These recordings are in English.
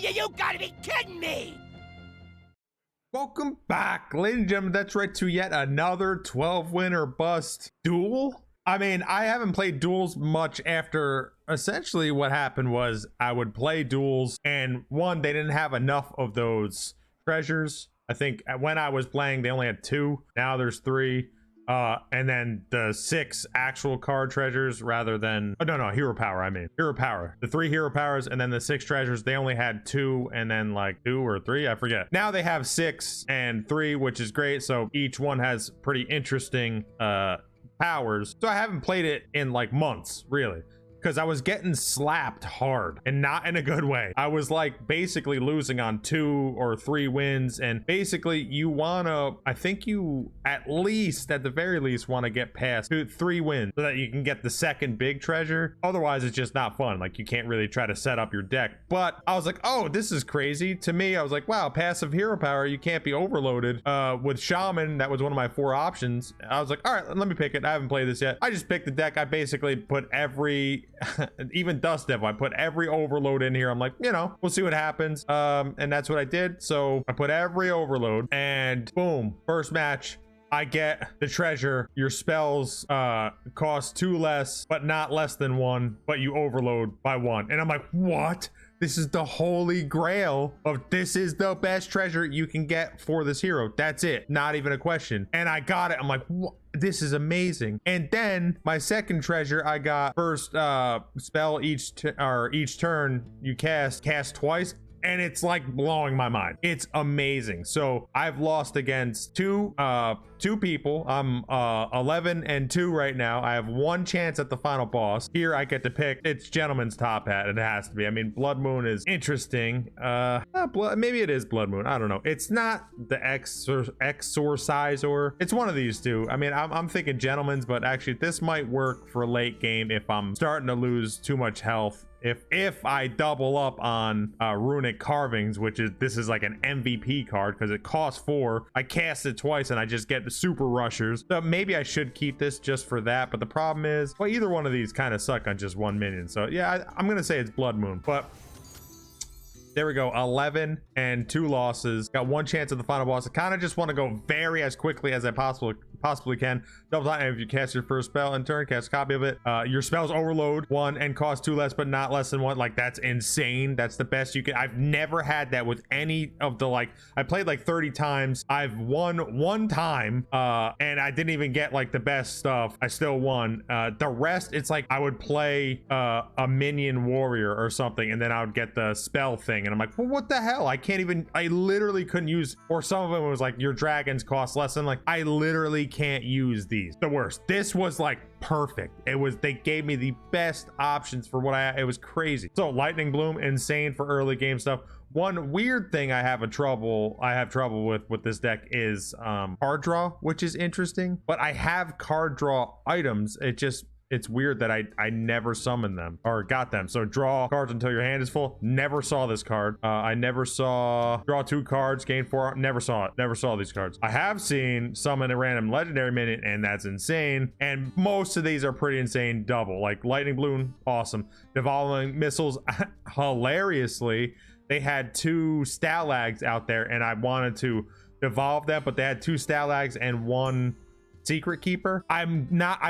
You gotta be kidding me! Welcome back, ladies and gentlemen. That's right, to yet another 12 win or bust duel. I mean, I haven't played duels much after essentially what happened was I would play duels and one, they didn't have enough of those treasures. I think when I was playing, they only had 2. Now there's 3. And then the 6 actual card treasures rather than, oh no, hero power. I mean hero power, the 3 hero powers, and then the 6 treasures. They only had 2 and then like 2 or 3, I forget. Now they have 6 and 3, which is great. So each one has pretty interesting powers. So I haven't played it in like months, really, because I was getting slapped hard and not in a good way. I was like basically losing on 2 or 3 wins, and basically you wanna, I think you at the very least want to get past 3 wins so that you can get the second big treasure. Otherwise it's just not fun. Like you can't really try to set up your deck. But I was like, oh, this is crazy. To me, I was like, wow, passive hero power, you can't be overloaded. With shaman, that was one of my 4 options. I was like, all right, let me pick it. I haven't played this yet. I just picked the deck. I basically put every even Dust Devil, I put every overload in here. I'm like, you know, we'll see what happens. And that's what I did. So I put every overload and boom, first match, I get the treasure. Your spells cost 2 less, but not less than 1, but you overload by 1. And I'm like, what? This is the holy grail of this is the best treasure you can get for this hero. That's it. Not even a question. And I got it. I'm like, what? This is amazing. And then my second treasure, I got first spell each turn you cast twice. And it's like blowing my mind. It's amazing. So I've lost against two people. I'm 11 and 2 right now. I have 1 chance at the final boss. Here I get to pick. It's Gentleman's Top Hat. It has to be. I mean, Blood Moon is interesting. Maybe it is Blood Moon. I don't know. It's not the Exorciser. It's one of these 2. I mean, I'm thinking Gentleman's, but actually this might work for late game if I'm starting to lose too much health. If I double up on runic carvings, this is like an MVP card because it costs 4. I cast it twice and I just get the super rushers. So maybe I should keep this just for that. But the problem is, well, either one of these kind of suck on just 1 minion. So yeah, I'm gonna say it's Blood Moon, but there we go. 11 and 2 losses. Got 1 chance at the final boss. I kind of just want to go as quickly as I possibly can. Double time if you cast your first spell in turn, cast a copy of it. Your spells overload 1 and cost 2 less, but not less than 1. Like that's insane. That's the best you can. I've never had that with any of the, like, I played like 30 times. I've won 1 time, and I didn't even get like the best stuff. I still won. The rest, it's like I would play a minion warrior or something, and then I would get the spell thing. And I'm like, well, what the hell? I literally couldn't use, or some of them was like, your dragons cost less than, like, I literally can't use these. The worst. This was like perfect. They gave me the best options for what it was crazy. So Lightning Bloom, insane for early game stuff. One weird thing I have trouble with this deck is card draw, which is interesting, but I have card draw items. It's weird that I never summoned them or got them. So draw cards until your hand is full. Never saw this card. I never saw draw 2 cards, gain 4. Never saw it. Never saw these cards. I have seen summon a random legendary minion, and that's insane. And most of these are pretty insane double. Like Lightning Bloom, awesome. Devolving Missiles, hilariously, they had 2 Stalags out there, and I wanted to devolve them, but they had 2 Stalags and 1 Secret Keeper. I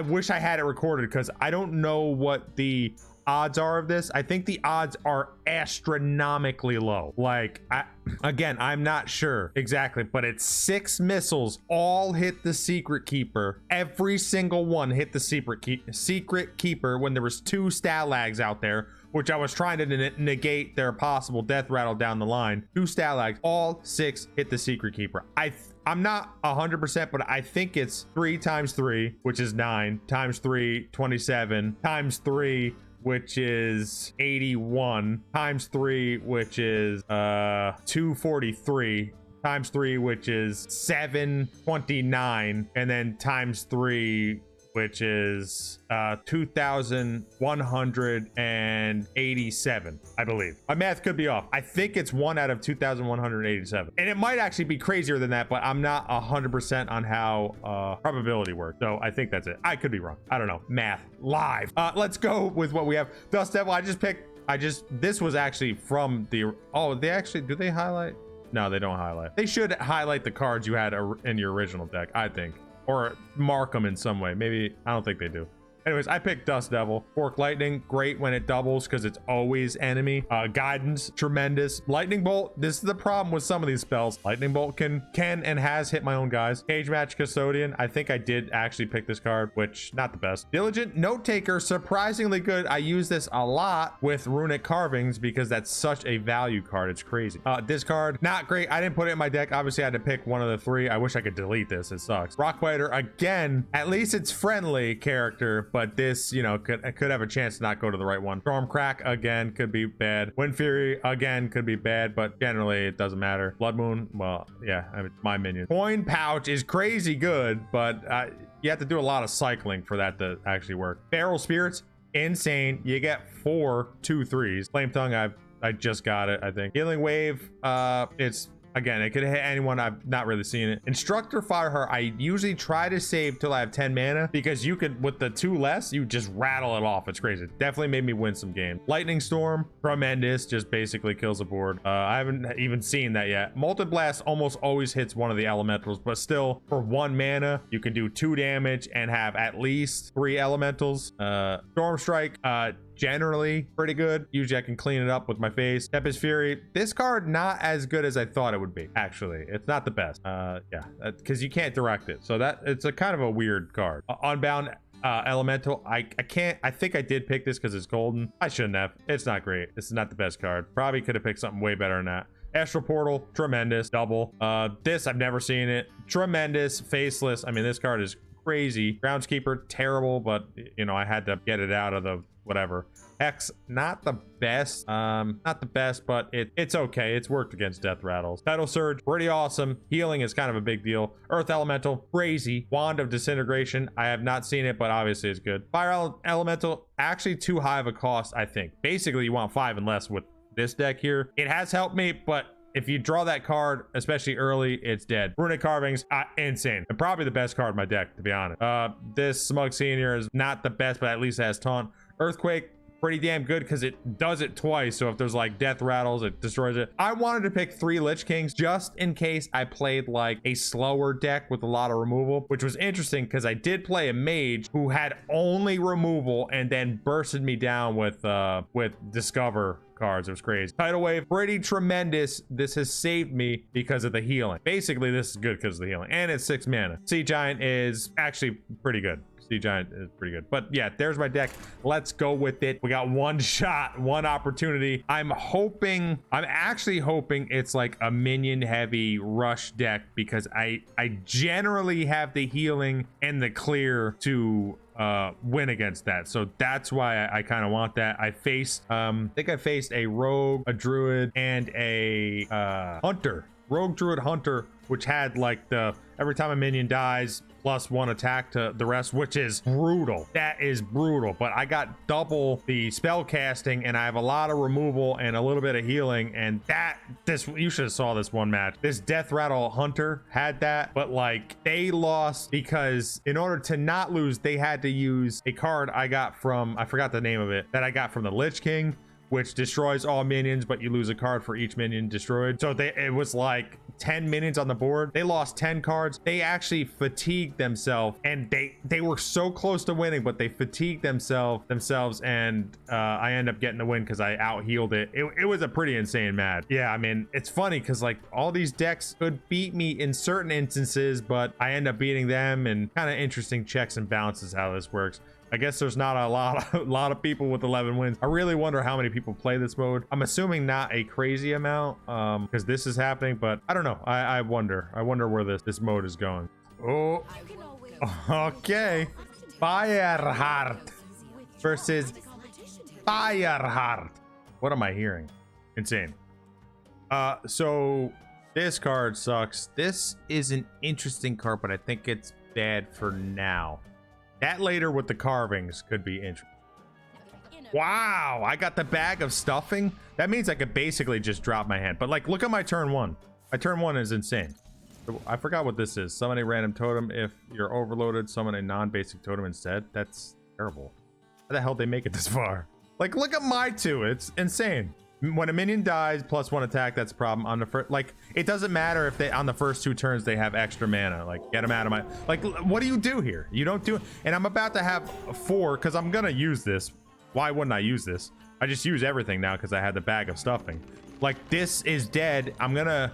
wish I had it recorded because I don't know what the odds are of this. I think the odds are astronomically low. Like, I'm not sure exactly, but it's 6 missiles all hit the Secret Keeper. Every single one hit the Secret Keeper when there was 2 Stalags out there, which I was trying to negate their possible death rattle down the line. 2 Stalags, all 6 hit the Secret Keeper. I'm not 100%, but I think it's 3 times 3, which is 9, times 3, 27, times 3, which is 81, times 3, which is 243, times 3, which is 729, and then times 3, which is 2,187, I believe. My math could be off. I think it's 1 out of 2,187. And it might actually be crazier than that, but I'm not 100% on how probability works. So I think that's it. I could be wrong. I don't know. Math live. Let's go with what we have. Dust Devil, I This was actually from the, oh, they actually, do they highlight? No, they don't highlight. They should highlight the cards you had in your original deck, I think, or mark them in some way. Maybe, I don't think they do. Anyways, I picked Dust Devil. Fork Lightning, great when it doubles because it's always enemy. Guidance, tremendous. Lightning Bolt, this is the problem with some of these spells. Lightning Bolt can and has hit my own guys. Cage Match Custodian, I think I did actually pick this card, which not the best. Diligent Note Taker, surprisingly good. I use this a lot with Runic Carvings because that's such a value card. It's crazy. This card, not great. I didn't put it in my deck. Obviously, I had to pick one of the three. I wish I could delete this. It sucks. Rockbiter, again, at least it's friendly character, but this, you know, could have a chance to not go to the right one. Stormcrack, again, could be bad. Wind Fury, again, could be bad, but generally it doesn't matter. Blood Moon, well, yeah, I mean, it's my minion. Coin Pouch is crazy good, but you have to do a lot of cycling for that to actually work. Feral Spirits, insane. You get 4 2/3s. Flame Tongue, I just got it, I think. Healing Wave, it's, again, it could hit anyone. I've not really seen it. Instructor Fireheart, I usually try to save till I have 10 mana because you could, with the 2 less, you just rattle it off. It's crazy. Definitely made me win some games. Lightning Storm, tremendous. Just basically kills the board. I haven't even seen that yet. Molten Blast almost always hits one of the elementals, but still, for 1 mana, you can do 2 damage and have at least 3 elementals. Storm Strike, generally pretty good. Usually I can clean it up with my face. Tempest Fury, this card not as good as I thought it would be. Actually, it's not the best. Yeah, because you can't direct it, so that it's a kind of a weird card. Unbound Elemental, I think I did pick this because it's golden. I shouldn't have. It's not great. This is not the best card. Probably could have picked something way better than that. Astral Portal, tremendous. Double. This, I've never seen it. Tremendous. Faceless, I mean, this card is crazy. Groundskeeper, terrible, but you know, I had to get it out of the whatever. Hex, not the best, but it's okay. It's worked against Death Rattles. Tidal Surge, pretty awesome. Healing is kind of a big deal. Earth Elemental, crazy. Wand of Disintegration, I have not seen it, but obviously it's good. Fire Elemental, actually too high of a cost, I think. Basically, you want 5 and less with this deck here. It has helped me, but if you draw that card, especially early, it's dead. Runic Carvings, insane. And probably the best card in my deck, to be honest. This Smug Senior is not the best, but at least it has Taunt. Earthquake, pretty damn good because it does it twice. So if there's like Death Rattles, it destroys it. I wanted to pick 3 Lich Kings just in case I played like a slower deck with a lot of removal, which was interesting because I did play a mage who had only removal and then bursted me down with Discover cards. It was crazy. Tidal Wave, pretty tremendous. This has saved me because of the healing. Basically, this is good because of the healing, and it's 6 mana. Sea Giant is actually pretty good. Sea Giant is pretty good. But yeah, there's my deck. Let's go with it. We got 1 shot, 1 opportunity. I'm actually hoping it's like a minion heavy rush deck because I generally have the healing and the clear to win against that. So that's why I kind of want that. I faced I think I faced a rogue, a druid, and a hunter. Rogue, druid, hunter, which had like the every time a minion dies +1 attack to the rest, which is brutal. That is brutal. But I got double the spell casting and I have a lot of removal and a little bit of healing, and you should have saw this one match. This Death Rattle hunter had that, but like they lost because in order to not lose, they had to use a card I got from, I forgot the name of it, that I got from the Lich King, which destroys all minions, but you lose a card for each minion destroyed. So it was like 10 minions on the board. They lost 10 cards. They actually fatigued themselves, and they were so close to winning, but they fatigued themselves, and I end up getting the win because I out healed it. It was a pretty insane match. Yeah, I mean, it's funny because like all these decks could beat me in certain instances, but I end up beating them, and kind of interesting checks and balances how this works. I guess there's not a lot of people with 11 wins. I really wonder how many people play this mode. I'm assuming not a crazy amount because this is happening, but I don't know. I wonder where this mode is going. Oh, okay. Fireheart versus Fireheart. What am I hearing? Insane. So this card sucks. This is an interesting card, but I think it's bad for now. That later with the carvings could be interesting. Wow, I got the bag of stuffing. That means I could basically just drop my hand. But like, look at my turn 1. My turn 1 is insane. I forgot what this is. Summon a random totem. If you're overloaded, summon a non-basic totem instead. That's terrible. How the hell did they make it this far? Like, look at my two. It's insane. When a minion dies, +1 attack, that's a problem. On the first, like, it doesn't matter if they on the first 2 turns they have extra mana. Like, get them out of my, like, what do you do here? You don't do it. And I'm about to have 4 because I'm gonna use this. Why wouldn't I use this? I just use everything now because I had the bag of stuffing. Like, this is dead. I'm gonna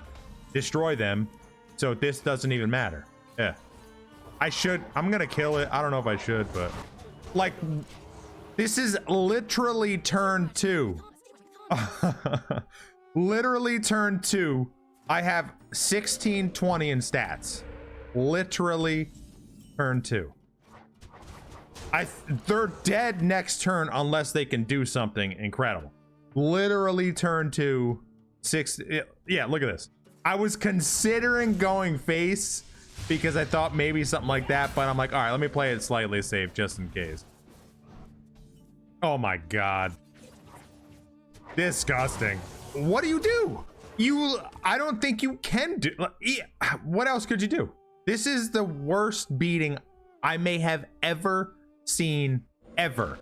destroy them, so this doesn't even matter. Yeah, I'm gonna kill it. I don't know if I should, but like, this is literally turn 2. Literally turn 2. I have 1620 in stats. Literally turn 2. They're dead next turn unless they can do something incredible. Literally turn 2. 6. Yeah, look at this. I was considering going face because I thought maybe something like that, but I'm like, all right, let me play it slightly safe just in case. Oh my god. Disgusting. What do you do? I don't think you can do. What else could you do? This is the worst beating I may have ever seen ever.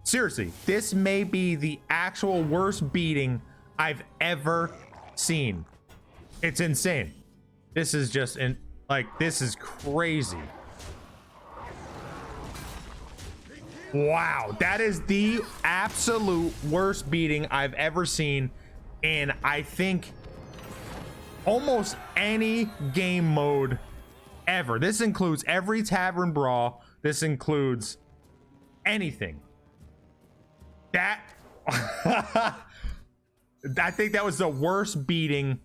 Seriously, this may be the actual worst beating I've ever seen. It's insane. This is just this is crazy. Wow, that is the absolute worst beating I've ever seen in, I think, almost any game mode ever. This includes every tavern brawl. This includes anything. That I think that was the worst beating.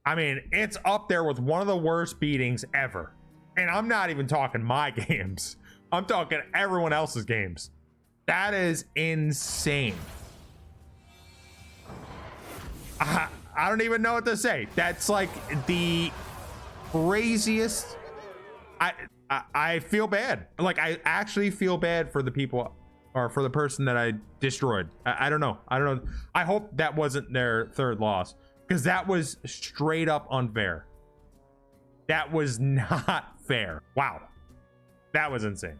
I mean, it's up there with one of the worst beatings ever. And I'm not even talking my games. I'm talking everyone else's games. That is insane. I don't even know what to say. That's like the craziest. I feel bad. Like, I actually feel bad for the people, or for the person that I destroyed. I don't know. I hope that wasn't their third loss, because that was straight up unfair. That was not fair. Wow. That was insane.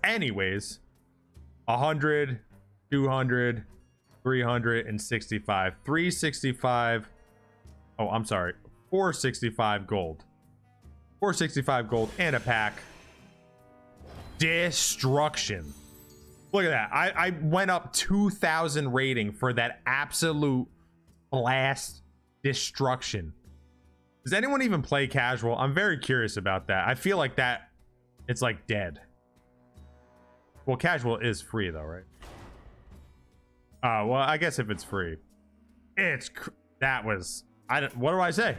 Anyways, 100, 200, 365, 365. Oh, I'm sorry. 465 gold. 465 gold and a pack. Destruction. Look at that. I went up 2,000 rating for that absolute blast destruction. Does anyone even play casual? I'm very curious about that. I feel like that it's like dead. Well, casual is free though, right? Well, I guess if it's free, what do I say?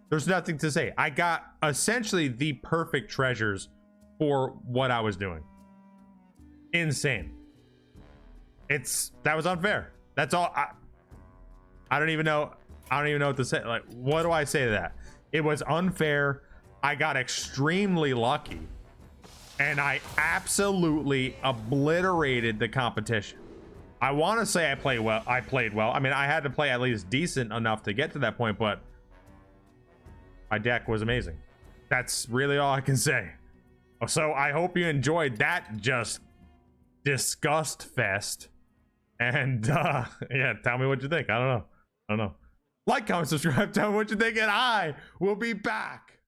There's nothing to say. I got essentially the perfect treasures for what I was doing. Insane. That was unfair. That's all. I don't even know what to say. Like, what do I say to that? It was unfair. I got extremely lucky, and I absolutely obliterated the competition. I want to say I played well. I mean, I had to play at least decent enough to get to that point, but my deck was amazing. That's really all I can say. So I hope you enjoyed that just disgust fest. And yeah, tell me what you think. I don't know. Like, comment, subscribe, tell me what you think, and I will be back.